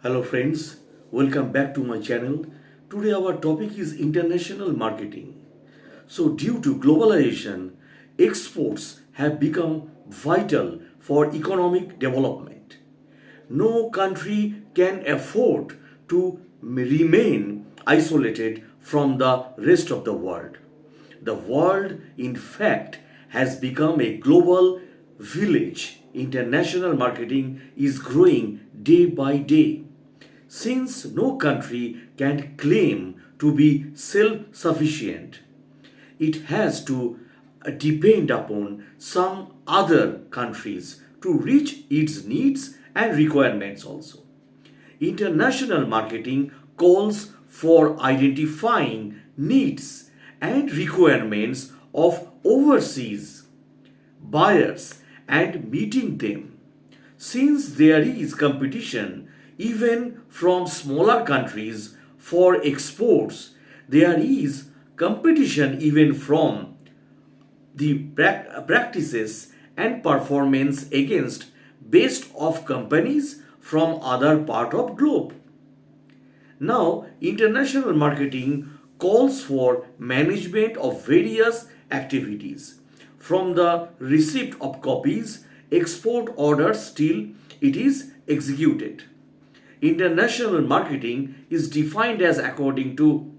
Hello friends, welcome back to my channel. Today our topic is international marketing. So due to globalization, exports have become vital for economic development. No country can afford to remain isolated from the rest of the world. The world, in fact, has become a global village. International marketing is growing day by day. Since no country can claim to be self sufficient, it has to depend upon some other countries to reach its needs and requirements also. International marketing calls for identifying needs and requirements of overseas buyers and meeting them. Since there is competition even from smaller countries for exports, there is competition even from the practices and performance against based of companies from other part of globe. Now, international marketing calls for management of various activities from the receipt of copies, export orders till it is executed. International marketing is defined as according to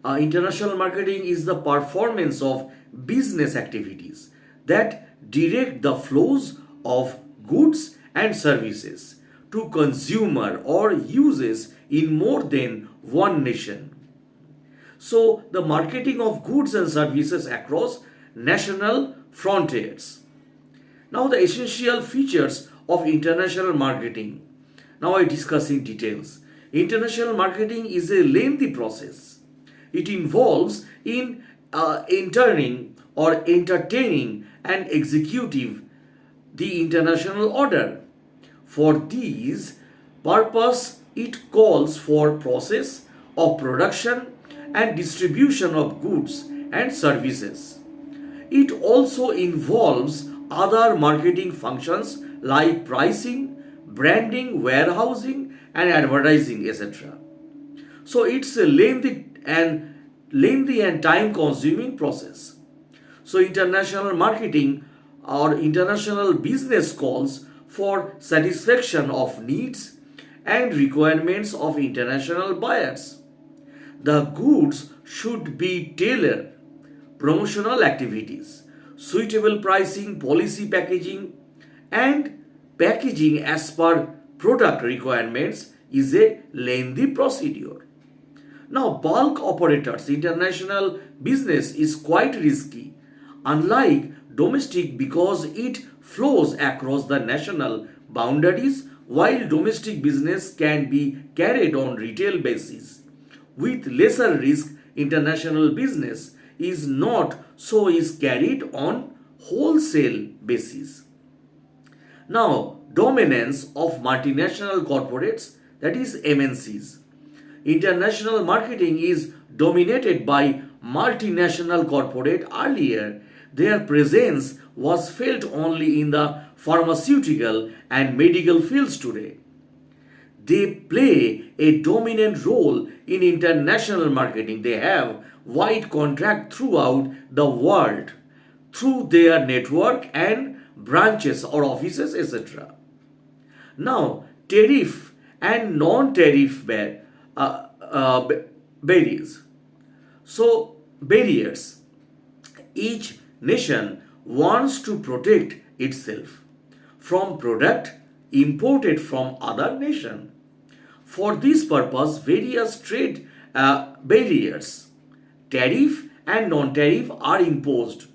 international marketing is the performance of business activities that direct the flows of goods and services to consumer or uses in more than one nation. So, the marketing of goods and services across national frontiers. Now, the essential features of international marketing. Now, I discuss in details. International marketing is a lengthy process. It involves in entering or entertaining an executive the international order. For these purpose, it calls for process of production and distribution of goods and services. It also involves other marketing functions like pricing, branding, warehousing, and advertising, etc. So it's a lengthy and time consuming process. So international marketing or international business calls for satisfaction of needs and requirements of international buyers. The goods should be tailored, promotional activities, suitable pricing, policy packaging, and packaging as per product requirements is a lengthy procedure. Now, bulk operators, international business is quite risky, unlike domestic because it flows across the national boundaries, while domestic business can be carried on retail basis. With lesser risk, international business is not so is carried on wholesale basis. Now, dominance of multinational corporates, that is MNCs. International marketing is dominated by multinational corporate earlier. Their presence was felt only in the pharmaceutical and medical fields today. They play a dominant role in international marketing. They have wide contract throughout the world through their network and branches or offices, etc. Now, tariff and non-tariff barriers. So, barriers. Each nation wants to protect itself from product imported from other nation. For this purpose, various trade barriers, tariff and non-tariff are imposed.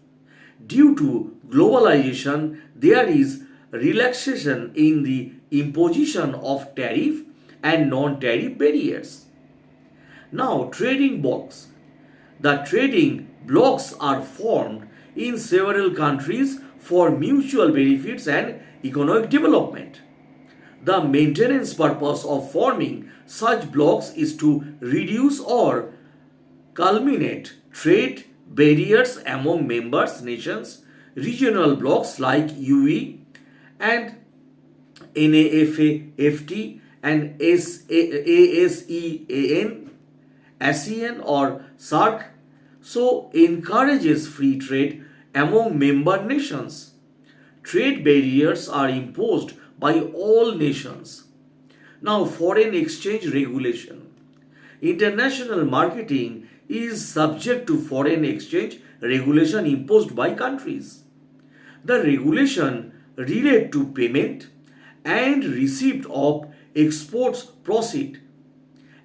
Due to globalization, there is relaxation in the imposition of tariff and non-tariff barriers. Now, trading blocks. The trading blocks are formed in several countries for mutual benefits and economic development. The maintenance purpose of forming such blocks is to reduce or culminate trade barriers among members nations. Regional blocks like UE and NAFTA and ASEAN, ASEAN or SARC, so encourages free trade among member nations. Trade barriers are imposed by all nations. Now, foreign exchange regulation. International marketing is subject to foreign exchange regulation imposed by countries. The regulation relate to payment and receipt of exports proceed.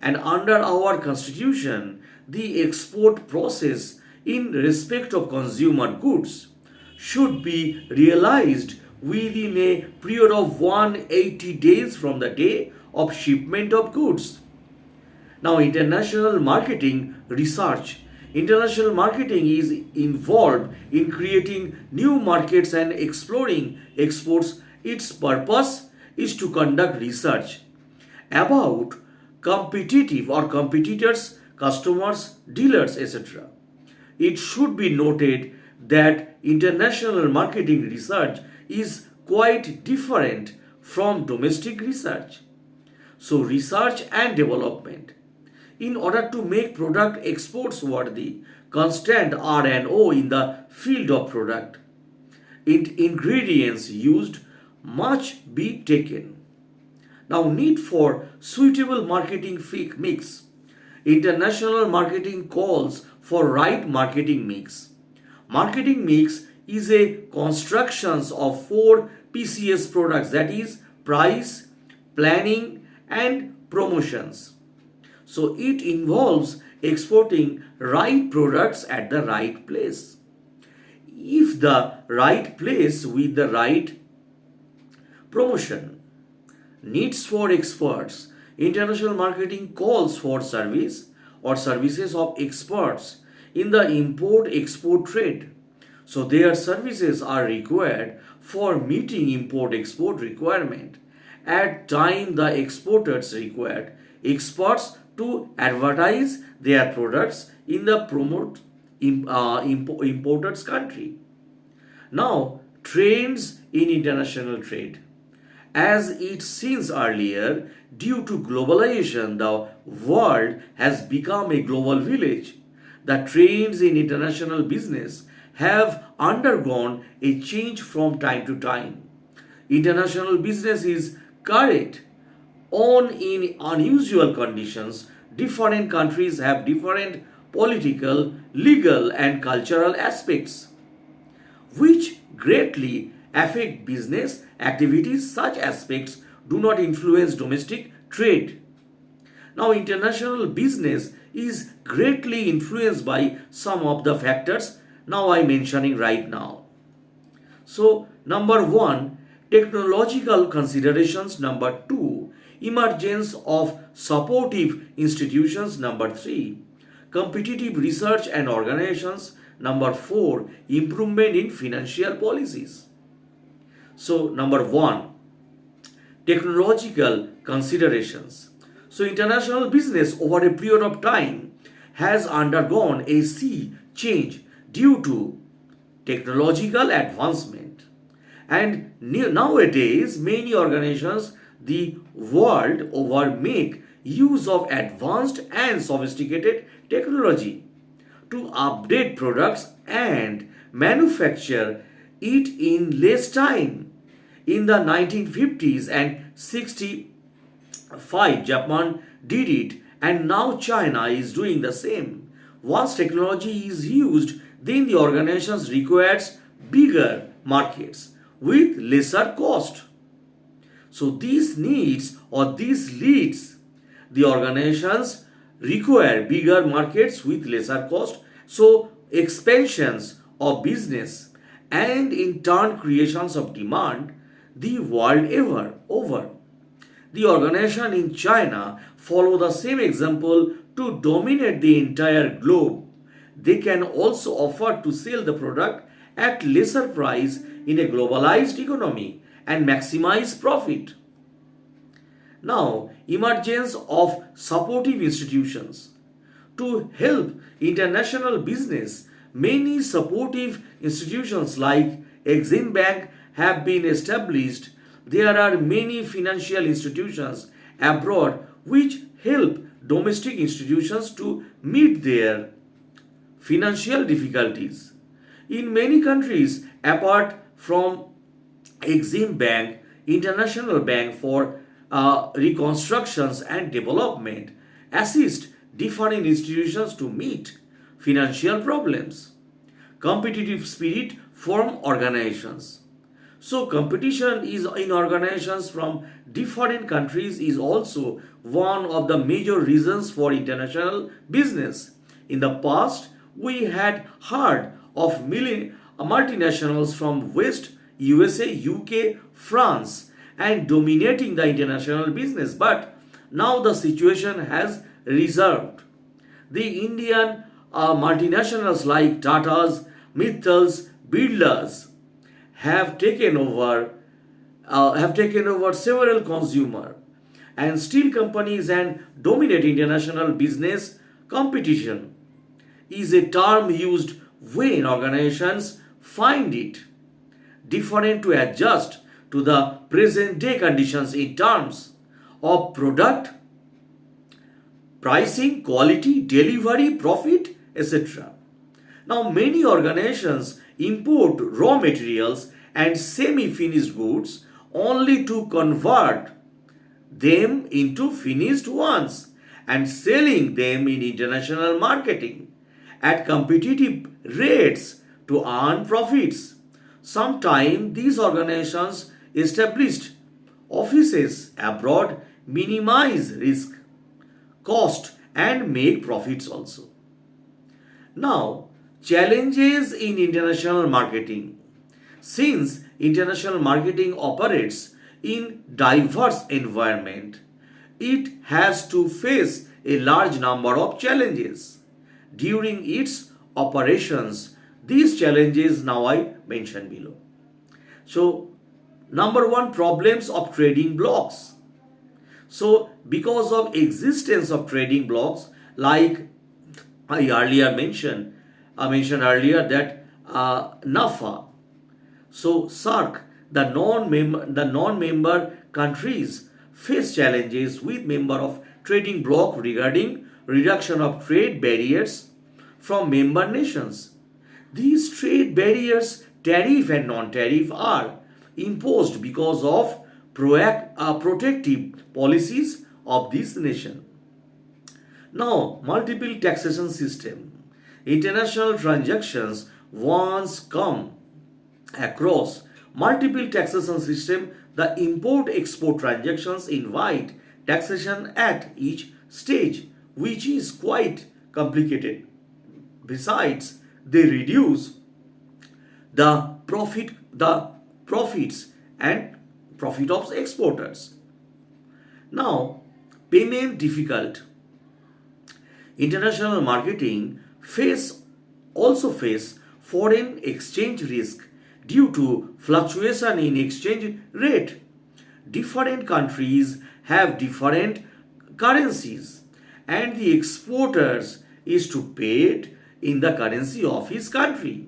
And under our constitution, the export process in respect of consumer goods should be realized within a period of 180 days from the day of shipment of goods. Now, international marketing research. International marketing is involved in creating new markets and exploring exports. Its purpose is to conduct research about competitive or competitors, customers, dealers, etc. It should be noted that international marketing research is quite different from domestic research. So, research and development. In order to make product exports worthy, constant R&O in the field of product. Ingredients used must be taken. Now, need for suitable marketing mix. International marketing calls for right marketing mix. Marketing mix is a construction of 4 PCS products, that is price, planning and promotions. So it involves exporting right products at the right place. If the right place with the right promotion. Needs for experts. International marketing calls for service or services of experts in the import-export trade. So their services are required for meeting import-export requirement. At time the exporters required experts to advertise their products in the importer's country. Now, trends in international trade. As it seen earlier, due to globalization, the world has become a global village. The trends in international business have undergone a change from time to time. International business is carried on in unusual conditions. Different countries have different political, legal, and cultural aspects which greatly affect business activities. Such aspects do not influence domestic trade. Now, international business is greatly influenced by some of the factors now I am mentioning right now. So, number 1, technological considerations. Number 2, emergence of supportive institutions. Number 3, competitive research and organizations. Number 4, improvement in financial policies. So, number 1, technological considerations. So, international business over a period of time has undergone a sea change due to technological advancement. And nowadays, many organizations the world over make use of advanced and sophisticated technology to update products and manufacture it in less time. In the 1950s and 65, Japan did it, and now China is doing the same. Once technology is used, then the organizations requires bigger markets with lesser cost. So these needs or these leads the organizations require bigger markets with lesser cost. So expansions of business and in turn creations of demand the world over. The organization in China follow the same example to dominate the entire globe. They can also offer to sell the product at lesser price in a globalized economy and maximize profit. Now, emergence of supportive institutions. To help international business, many supportive institutions like Exim Bank have been established. There are many financial institutions abroad which help domestic institutions to meet their financial difficulties. In many countries, apart from Exim Bank, International Bank for Reconstructions and Development, assist different institutions to meet financial problems. Competitive spirit form organizations. So competition is in organizations from different countries is also one of the major reasons for international business. In the past, we had heard of multinationals from West USA, UK, France and dominating the international business. But now the situation has reserved. The Indian multinationals like Tata's, Mittal's, Birla's have taken over several consumer and steel companies and dominate international business. Competition is a term used when organizations find it different to adjust to the present day conditions in terms of product, pricing, quality, delivery, profit, etc. Now, many organizations import raw materials and semi finished goods only to convert them into finished ones and selling them in international marketing at competitive rates to earn profits. Sometimes these organizations established offices abroad minimize risk, cost, and make profits also. Now, challenges in international marketing. Since international marketing operates in diverse environment, it has to face a large number of challenges during its operations. These challenges now I mention below. So, number one, problems of trading blocks. So, because of existence of trading blocks, like I mentioned earlier that NAFA. So, SARC, the non-member countries face challenges with member of trading bloc regarding reduction of trade barriers from member nations. These trade barriers, tariff and non-tariff, are imposed because of protective policies of this nation. Now, multiple taxation system. International transactions once come across multiple taxation system. The import-export transactions invite taxation at each stage, which is quite complicated. Besides, they reduce the profits and profit of exporters. Now, payment difficult. International marketing also face foreign exchange risk due to fluctuation in exchange rate. Different countries have different currencies and the exporters is to pay it in the currency of his country.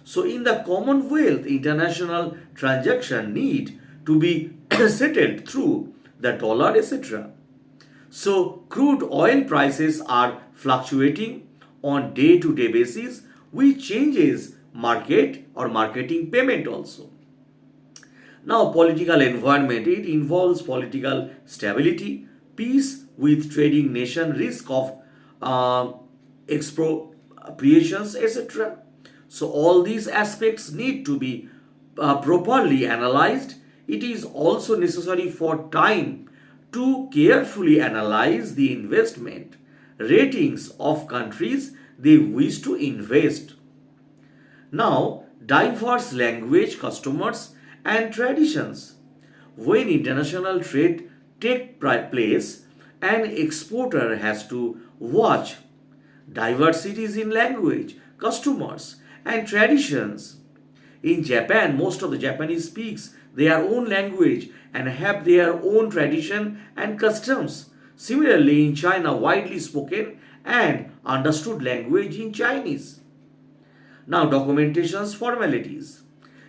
So in the Commonwealth, international transaction need to be settled through the dollar, etc. So crude oil prices are fluctuating on day-to-day basis, which changes market or marketing payment also. Now, political environment, it involves political stability, peace with trading nation, risk of expropriations, etc. So all these aspects need to be properly analyzed. It is also necessary for time to carefully analyze the investment ratings of countries they wish to invest. Now, diverse language, customers, and traditions. When international trade take place, an exporter has to watch diversities in language, customers, and traditions. In Japan, most of the Japanese speaks their own language and have their own tradition and customs. Similarly, in China, widely spoken and understood language in Chinese. Now, documentations formalities.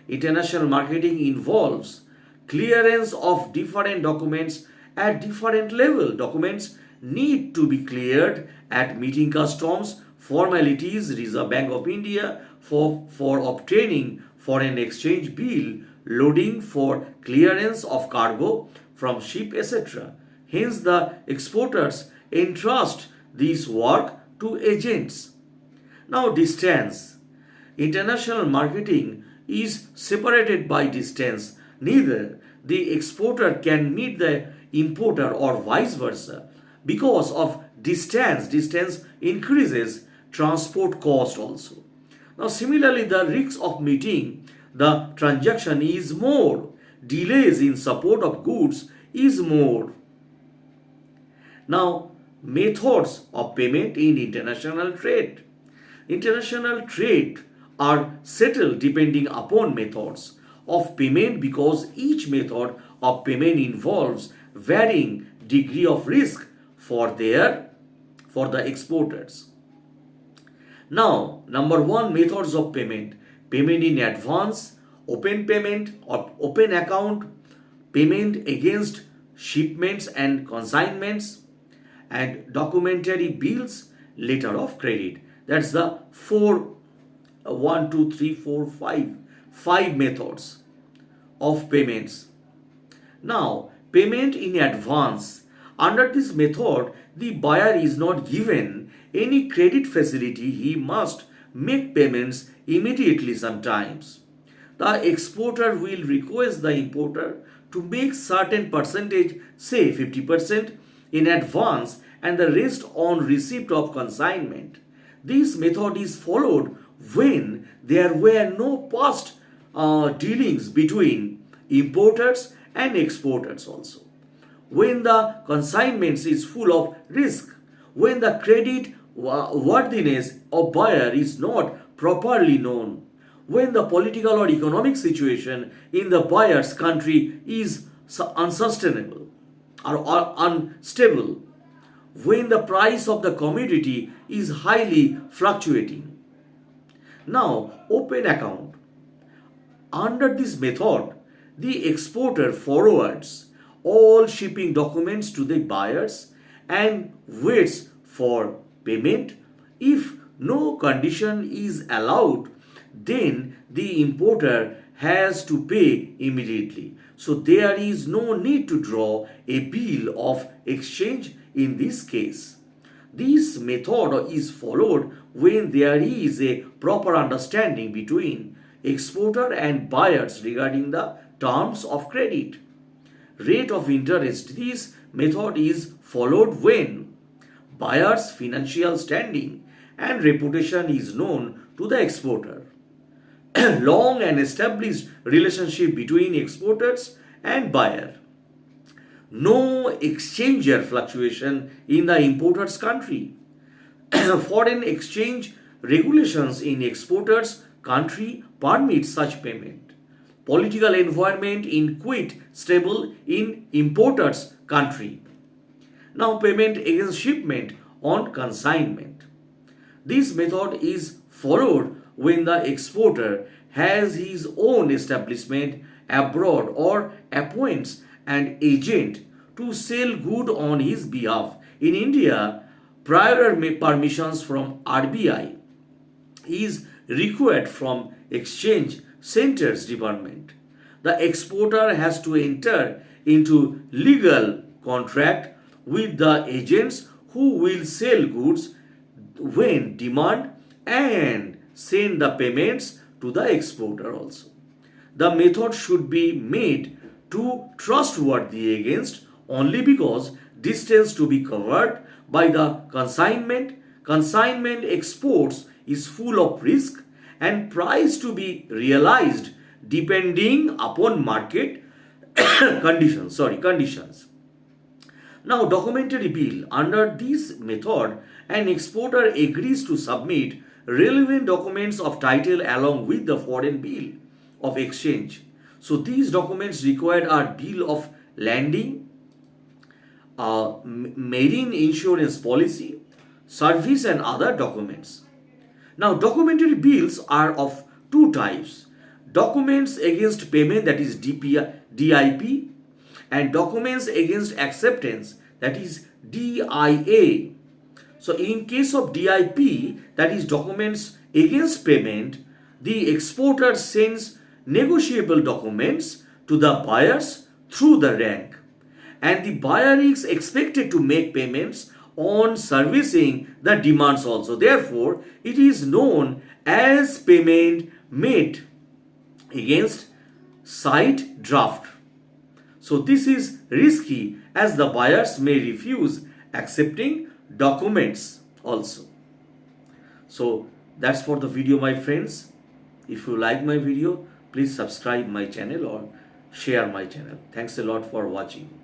International marketing involves clearance of different documents at different level. Documents need to be cleared at meeting customs, formalities, Reserve Bank of India for obtaining foreign exchange bill, loading for clearance of cargo from ship, etc. Hence, the exporters entrust this work to agents. Now, distance. International marketing is separated by distance. Neither the exporter can meet the importer or vice versa. Because of distance increases transport cost also. Now, similarly, the risk of meeting the transaction is more. Delays in support of goods is more. Now, methods of payment in international trade. International trade are settled depending upon methods of payment because each method of payment involves varying degree of risk for the exporters. Now, number one, methods of payment. Payment in advance, open payment or open account, payment against shipments and consignments, and documentary bills, letter of credit. That's the four, one, two, three, four, five methods of payments. Now, payment in advance. Under this method, the buyer is not given any credit facility. He must make payments immediately sometimes. The exporter will request the importer to make certain percentage, say 50%, in advance and the rest on receipt of consignment. This method is followed when there were no past dealings between importers and exporters also. When the consignments is full of risk, when the credit worthiness of buyer is not properly known, when the political or economic situation in the buyer's country is unsustainable or unstable, when the price of the commodity is highly fluctuating. Now, open account. Under this method, the exporter forwards all shipping documents to the buyers and waits for payment. If no condition is allowed, then the importer has to pay immediately. So there is no need to draw a bill of exchange in this case. This method is followed when there is a proper understanding between exporter and buyers regarding the terms of credit. Rate of interest. This method is followed when buyer's financial standing and reputation is known to the exporter. Long and established relationship between exporters and buyer. No exchanger fluctuation in the importer's country. Foreign exchange regulations in exporter's country permit such payment. Political environment in quite stable in importer's country. Now, payment against shipment on consignment. This method is followed when the exporter has his own establishment abroad or appoints an agent to sell good on his behalf. In India, prior permissions from RBI is required from exchange centers department. The exporter has to enter into legal contract with the agents who will sell goods when demand and send the payments to the exporter also. The method should be made to trustworthy against only because distance to be covered by the consignment. Consignment exports is full of risk and price to be realized depending upon market conditions. Now, documentary bill. Under this method, an exporter agrees to submit relevant documents of title along with the foreign bill of exchange. So, these documents required are bill of landing, marine insurance policy, service, and other documents. Now, documentary bills are of two types: documents against payment, that is DIP, and documents against acceptance, that is DIA. So in case of DIP, that is documents against payment, the exporter sends negotiable documents to the buyers through the rank, and the buyer is expected to make payments on servicing the demands also. Therefore, it is known as payment made against side draft. So this is risky as the buyers may refuse accepting documents also. So that's for the video, my friends. If you like my video, please subscribe my channel or share my channel. Thanks a lot for watching.